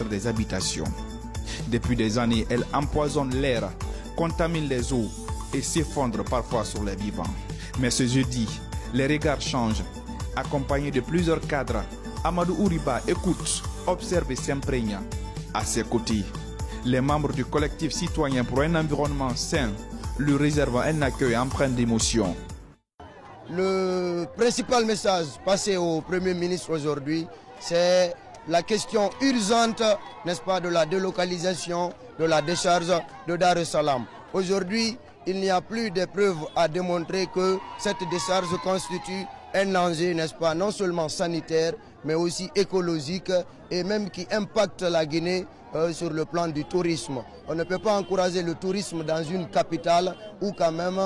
des habitations. Depuis des années, elle empoisonne l'air, contamine les eaux et s'effondre parfois sur les vivants. Mais ce jeudi, les regards changent. Accompagné de plusieurs cadres, Amadou Ouriba écoute, observe et s'imprègne. À ses côtés, les membres du collectif citoyen pour un environnement sain lui réservent un accueil empreint d'émotion. Le principal message passé au Premier ministre aujourd'hui, c'est la question urgente, n'est-ce pas, de la délocalisation de la décharge de Dar es Salaam. Aujourd'hui, il n'y a plus de preuves à démontrer que cette décharge constitue un danger, n'est-ce pas, non seulement sanitaire, mais aussi écologique et même qui impacte la Guinée sur le plan du tourisme. On ne peut pas encourager le tourisme dans une capitale ou quand même,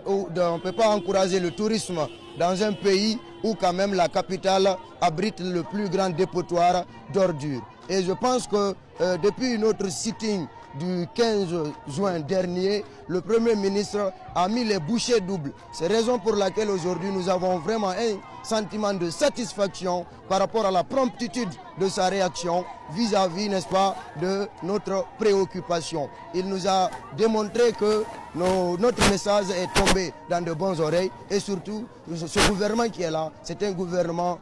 on ne peut pas encourager le tourisme dans un pays où quand même la capitale abrite le plus grand dépotoir d'ordures. Et je pense que depuis notre sitting du 15 juin dernier, le Premier ministre a mis les bouchées doubles. C'est la raison pour laquelle aujourd'hui nous avons vraiment un sentiment de satisfaction par rapport à la promptitude de sa réaction vis-à-vis, n'est-ce pas, de notre préoccupation. Il nous a démontré que notre message est tombé dans de bonnes oreilles et surtout ce gouvernement qui est là, c'est un gouvernement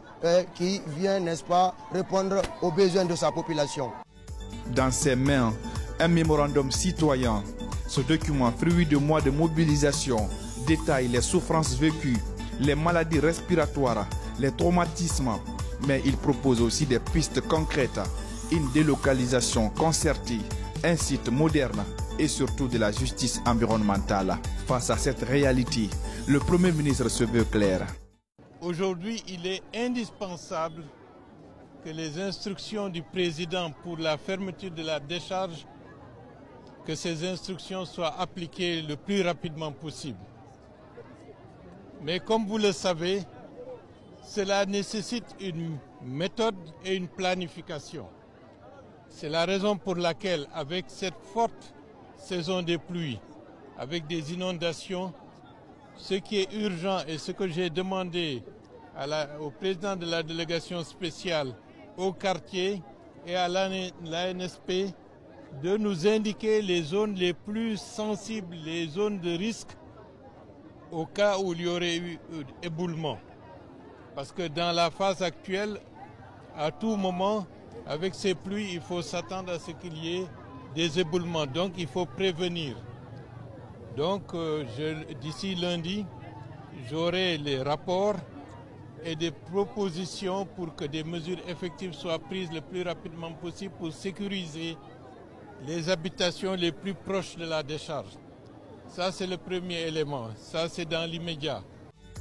qui vient, n'est-ce pas, répondre aux besoins de sa population. Dans ses mains, un mémorandum citoyen. Ce document, fruit de mois de mobilisation, détaille les souffrances vécues, les maladies respiratoires, les traumatismes. Mais il propose aussi des pistes concrètes, une délocalisation concertée, un site moderne et surtout de la justice environnementale. Face à cette réalité, le Premier ministre se veut clair. Aujourd'hui, il est indispensable que les instructions du président pour la fermeture de la décharge, que ces instructions soient appliquées le plus rapidement possible. Mais comme vous le savez, cela nécessite une méthode et une planification. C'est la raison pour laquelle, avec cette forte saison des pluies, avec des inondations, ce qui est urgent et ce que j'ai demandé au président de la délégation spéciale, au quartier et à l'ANSP, de nous indiquer les zones les plus sensibles, les zones de risque au cas où il y aurait eu éboulement. Parce que dans la phase actuelle, à tout moment, avec ces pluies, il faut s'attendre à ce qu'il y ait des éboulements. Donc il faut prévenir. Donc d'ici lundi, j'aurai les rapports et des propositions pour que des mesures effectives soient prises le plus rapidement possible pour sécuriser les habitations les plus proches de la décharge. Ça, c'est le premier élément. Ça, c'est dans l'immédiat.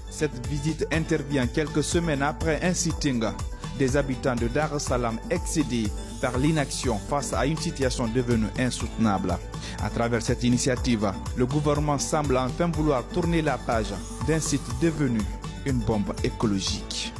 Cette visite intervient quelques semaines après un sitting des habitants de Dar es Salaam excédés par l'inaction face à une situation devenue insoutenable. À travers cette initiative, le gouvernement semble enfin vouloir tourner la page d'un site devenu une bombe écologique.